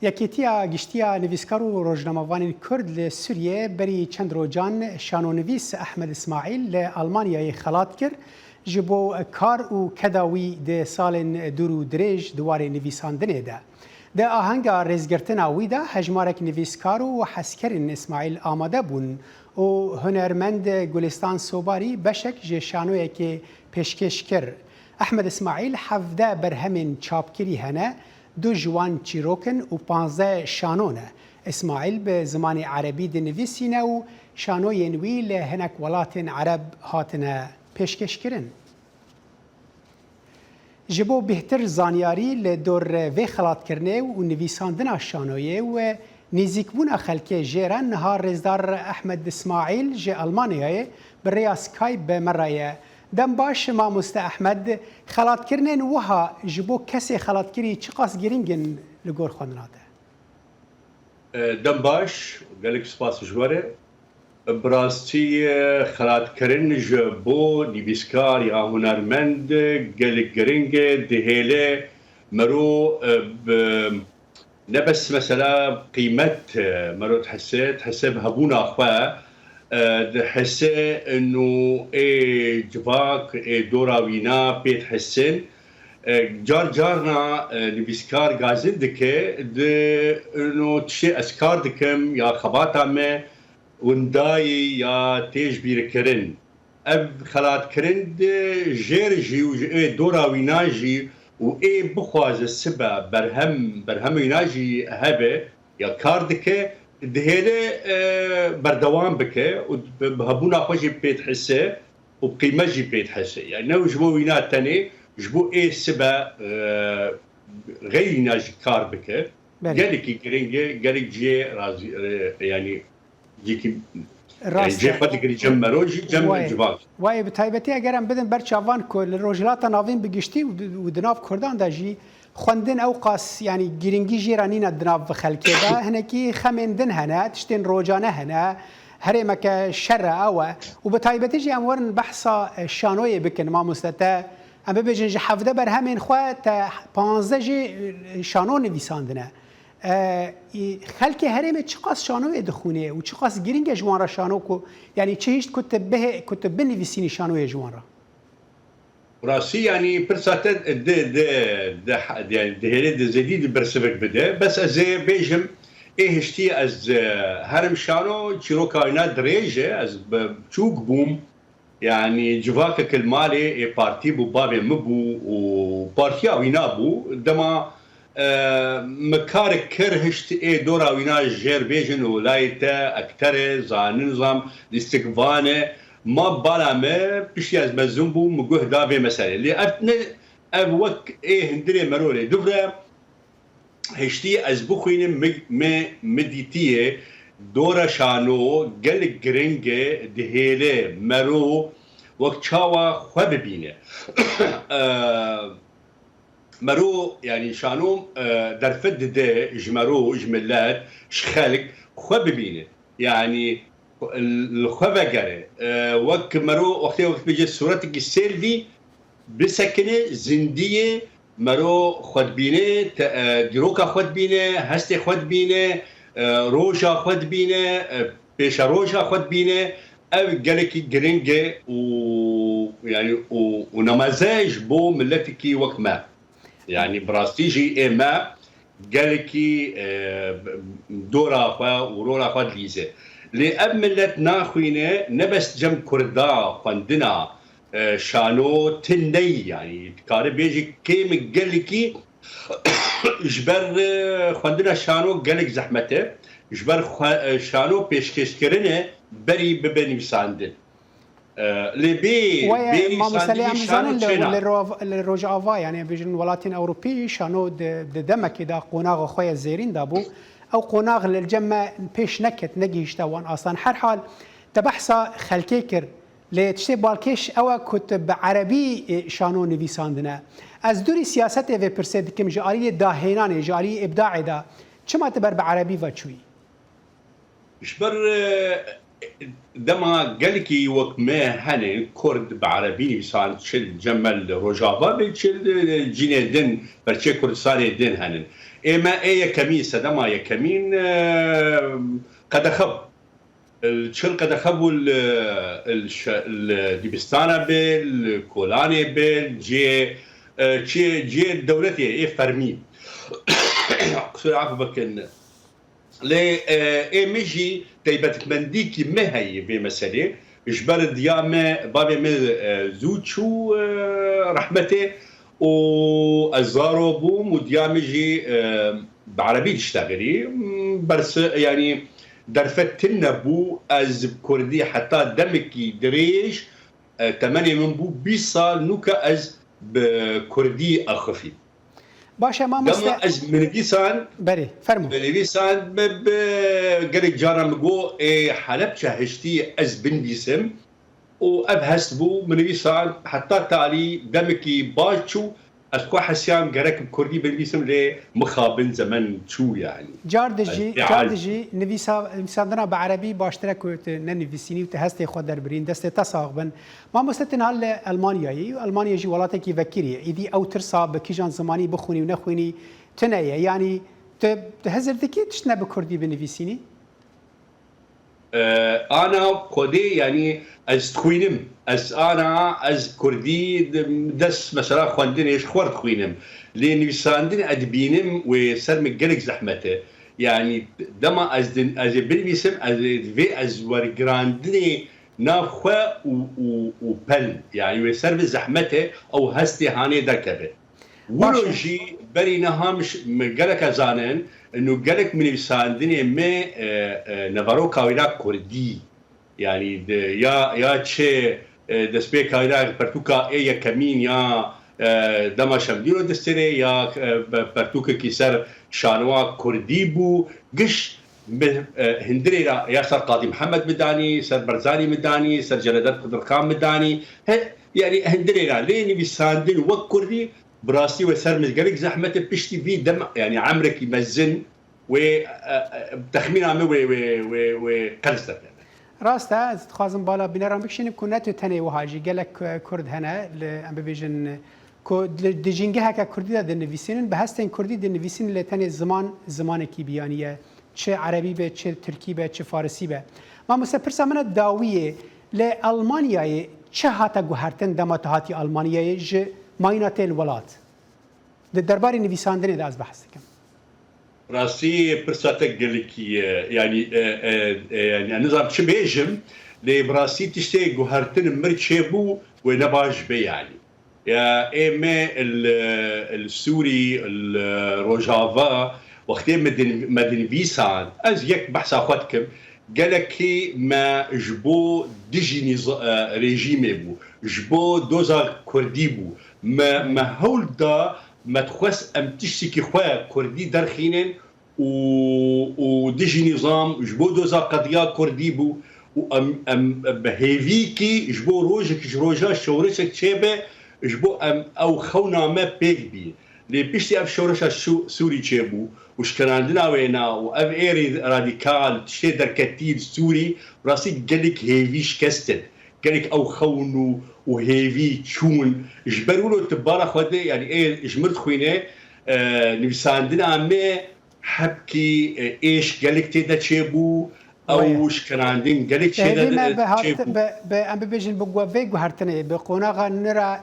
یەکێتیە گشتیە نویسکار و ڕۆژنامەوانی کورد لە سووریە بەری چەند ڕۆژان شانۆنویس ئەحمەد ئیسماعیل لە ئەڵمانیایە خەڵات کرد ji bo kar û keda wî di salên dur û dirêj diwarê nivîsandinê de. Di ahenga rêzgirtina wî de hejmarek nivîskar û hezkerên İsmaîl amade bûn û hunermend Gulîstan Sobarî beşek ji şanoyekê pêşkêş kir. Ehmed İsmaîl hevde berhemên çapkirî hene, du ji wan çîrokin û 15 şano ne. İsmaîl bi zimanê erebî dinivîsîne û şanoyên wî li hinek welatên Ereb hatine pêşkêşkirin. Ji bo bêhtir zanyarî li dor vê xelatkirinê û nivîsandina şanoyê û nêzîkbûna xelkê jê re niha rêzdar Ehmed İsmaîl ji Almanyayê bi rêya Skype bi me re ye. Dem baş mamoste Ehmed, xelatkirinên wiha ji bo kesê xelatkirî çi qas girîngin li gor xwendina te? Dem baş, gelek spas ji we re. براستی خلاتکردن جبو نویسکار یا هنرمند gelek giring dihêle mero ne bes mesela qîmet mero hese hebûna xwe hese inu ê civak ê dora wîna pê hesin car carna nivîskar gazin dike di inu tişê ez kar dikim ya xebata me وندای یا تیج بیرکرین اب خلات کرن جر جی و دورا ویناجی و ای بخواز سبا برهم ویناجی هبه یا کاردکه دهله بردوام بکه و بهبونا خوشی پیت حسه و قیمه جی پیت حسه یعنی نو جبو وینا تاني جبو ای سبا غیر ویناجی کار بکه گلکی گرینگه گلک جی رازی یعنی وای به تایبەتی ئەگەرم بدن بەرچاوان لە ڕۆژهڵاتە ناوین بگشتی و دناو کورداندا ژی خوێندن ئەو قاس ینی گرنگی ژێرانینە دناو خەلکێدا هەنێکی خەمێندن هەنە تشتێن ڕۆژانە هەنە هەرێمەکە شەرە ئەوە و بە تایبەتیژی ئەم وەرن بەحسا شانۆیە بکەن مامۆستەتە ئەم ببێژن ژە حەفدە بەرهەمێن خوا تا 15 ژێ شانۆ نویساندنە خلکی هرم چه قاس شانوی دخونه و چه قاس گرینگ جوان را شانو کو یعنی چه هیچ کتب بنویسینی شانوی جوان را راسي يعني برسات ده زديد برسبك بده بس از بيجم ايه اشتي از هرم شانو تشيرو كاينات دريجه از تشوك بوم يعني جواك كلمالي بارتي بو بابي مبو وبارتيا وينا بو دما مكارك كرهشت اي دورا وينا جير بيجن ولايته اكتر زان نظام الاستقبانه ما بالا ما بشي از مزنبو مجوه دابي مسألة اللي ابتنا ابوك ايه هندري مرولي دبرا هشتي از بخوين مديتيه دورا شانو قلق جرينجه دهيله مرو وقت شاوا خواب بينه مرو يعني شانو درفد ده جمرو جملات شخالك خواب بينه يعني الخواب جري وقت مرو وقت بيجي صورتك السيلفي بسكنه زنديه مرو خود بينه دروكا خود بينه هستي خود بينه روجا خود بينه بيش روجا خود بينه او جالكي جرينجه و يعني ونماذج بو ملتكي وقت ما يعني براستيجي اما قالكي دورا خوا ورولا خوا ليزه لي املت ناخوينه نبس جم كردا خندنا شانو تني يعني كار بيجي كيم قالكي جبر خندنا شانو قالك زحمته جبر شانو بيشكشكرنه بري ببني بساندن لبي ما مسألة أمزان للرجعوا يعني بيجن ولاتين أوروبي شانو دم كده قناغ خويا زيرين دابو أو قناغ للجمع بيش نكت نجيش توان أصلا هر حال تبحثا خلكيكر لتشتي بالكيش أو كتب عربي شانو نويساندنا از دوري سياسة في برسد كم جاري داهينان جاري إبداع دا چما تبر بعربي وچوي جبر دما قالكي وقت ما هنن كرد بعربي بسان تشل جمل روجافا بتشل جينيدن برشي كردستاني دين هنن اما اي كمين سدما يا كمين قد خب الشل قد خبوا الدبستانة بال كولاني بال جي دولتي اي فرمي قصير عفوا بكن لي ميجي تيبت منديكي ما هي في مسألة جبر ديامة بابي من زوجو رحمته وأزارو بوم وديامجي بعربي تشتغلي بس يعني درفتنا بو از كردي حتى دمكي دريش 8 من بو 20 سال نوكا از بكردي أخفي باشا ما دما از منویسان بله فرمو منویسان قالك جارا مقو حلب شهشتي از بنویسم و ابهست بو منویسان حتى تالي دمكي باشو از كو حسيان قالك بكردي بنويسم لي مخابن زمن شو يعني جاردجي نویساندنا بعربي باشترا كنت ننویسيني وتهستي خود دربرين دستي تصاغبن ما مستن هال المانياي المانيا جي ولاتكي فكريه اذي او ترصا بكيجان زماني بخوني ونخوني تنايا يعني تهزر دكي تشنا بكردي بنويسيني انا كودي يعني از خوينم از كردي دس مثلا خواندن ايش خورد خوينم لان نويساندن ادبينم وسرم قلق زحمته يعني دما از بنويسم از ورغراندني نافخه وبل يعني وسرم زحمته او هستي هاني دركبه ولوجي برينا هامش قالك زانن انه قالك من يساندني ما نفرو كاويلا كردي يعني يا تشي دسبي كاويلا برتوكا اي كمين يا دما شمديرو دستري يا برتوكا كيسر شانوا كردي بو قش هندري يا سر قاضي محمد مداني سر برزاني مداني سر جلدات قدر خان مداني يعني هندري لين بيساندن وكردي براسي وسر مزقلك زحمته بشتي في دم يعني عمرك يمزن وتخمين عمي وقلستك راستا تخازم بالا بنرام بكشين كونات تني وهاجي قالك كرد هنا ام بيجن كو دجينجها كردي د نويسين بهستن كردي د نويسين اللي تني زمان كي بيانيه چه عربي به چه تركي به چه فارسي به ما مسافر من داويه لالمانيا چه هاتا گوهرتن دمات هاتي المانيا ج ماينات الولات درباري نويساندن از بحث كم راسي برساتك قالكي يعني نظام شبيجم لي براسي تشتي جوهرتن مرتشيبو ونباش بي يعني يا ايما السوري الروجافا وقتين مدن فيسان از يك بحث اخواتكم قالكي ما جبو ديجي ريجيم بو جبو دوزا كردي بو ما هولدا ما تخوس ام تشتكي خويا كردي درخينن وديجي نظام جبو دوزا قضيه كردي بو ام بهيفيكي جبو روجك جروجا شورشك تشيبه جبو ام او خونا ما بيك بي لي بيشتي اف شورشا سوري تشيبو وش كان عندنا وينا واف ايري راديكال تشي دركتيل سوري راسي قالك هيفيش كستن قالك او خونو وهيفي تشون جبروا له تبارك خدي يعني ايه جمرت خوينه نفساندنا ما حبكي ايش قالك تيدا تشيبو او وش كان عندين قالك تشيدا تشيبو ام بيجن بغوفي غهرتني بقوناغا نرا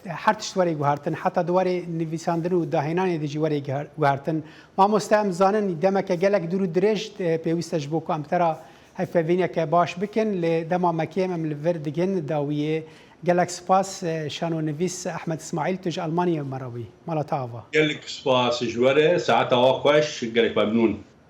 حرتش وري غهرتن حتى دواري نفساندرو داهينان دي جوري غهرتن ما مستعم زانن دمك قالك درو دريج بيوستج بوكو ام ترى هفوینیا که باش بکن لدما مکیم من الفردگن داویه قالك سباس شانو نفيس احمد اسماعيل تج المانيا مروي مالطاوا قالك سباس جواره ساعتها خوش قالك ممنون